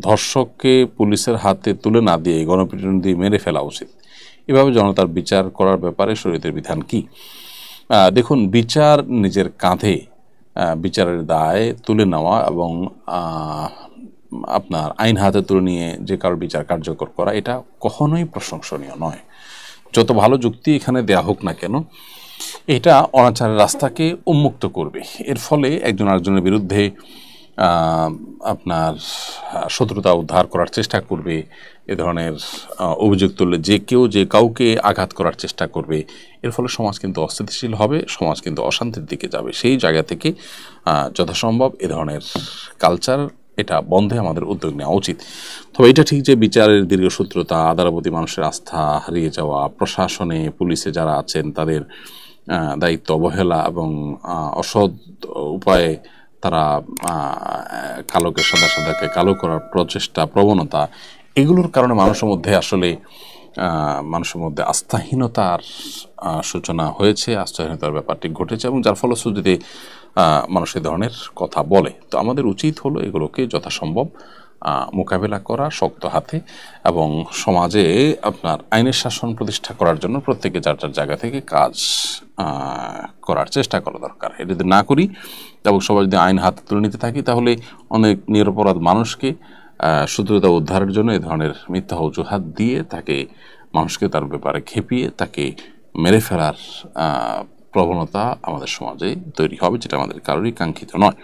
ধর্ষককে পুলিশের হাতে তুলে না দিয়ে গণপিটুনি দিয়ে মেরে ফেলা উচিত। এভাবে জনতার বিচার করার ব্যাপারে শরীয়তের বিধান কি? দেখুন, বিচার নিজের কাঁধে বিচারের দায় তুলে নেওয়া এবং আপনার আইন হাতে তুলে নিয়ে যে কারোর বিচার কার্যকর করা, এটা কখনোই প্রশংসনীয় নয়। যত ভালো যুক্তি এখানে দেয়া হোক না কেন, এটা অনাচারের রাস্তাকে উন্মুক্ত করবে। এর ফলে একজন আরেকজনের বিরুদ্ধে আপনার শত্রুতা উদ্ধার করার চেষ্টা করবে। এ ধরনের অভিযোগ তুললে যে কেউ যে কাউকে আঘাত করার চেষ্টা করবে। এর ফলে সমাজ কিন্তু অস্থিতিশীল হবে, সমাজ কিন্তু অশান্তির দিকে যাবে। সেই জায়গা থেকে যথাসম্ভব এ ধরনের কালচার, এটা বন্ধে আমাদের উদ্যোগ নেওয়া উচিত। তবে এটা ঠিক যে বিচারের দীর্ঘসূত্রতা, আদালতের প্রতি মানুষের আস্থা হারিয়ে যাওয়া, প্রশাসনে পুলিশে যারা আছেন তাদের দায়িত্ব অবহেলা এবং অসৎ উপায়ে তারা কালোকে সাদাকে কালো করার প্রচেষ্টা, প্রবণতা, এগুলোর কারণে মানুষের মধ্যে আসলে আস্থাহীনতার সূচনা হয়েছে, আস্থাহীনতার ব্যাপারটি ঘটেছে এবং যার ফলশ্রুতিতে মানুষ এ ধরনের কথা বলে। তো আমাদের উচিত হলো এগুলোকে যথাসম্ভব মোকাবেলা করা শক্ত হাতে এবং সমাজে আপনার আইনের শাসন প্রতিষ্ঠা করার জন্য প্রত্যেকে যার যার জায়গা থেকে কাজ করার চেষ্টা করা দরকার। এটা যদি না করি এবং সবাই যদি আইন হাতে তুলে নিতে থাকি, তাহলে অনেক নিরপরাধ মানুষকে শত্রুতা উদ্ধারের জন্য এ ধরনের মিথ্যা অজুহাত দিয়ে তাকে, মানুষকে তার ব্যাপারে খেপিয়ে তাকে মেরে ফেলার প্রবণতা আমাদের সমাজে তৈরি হবে, যেটা আমাদের কারোরই কাঙ্ক্ষিত নয়।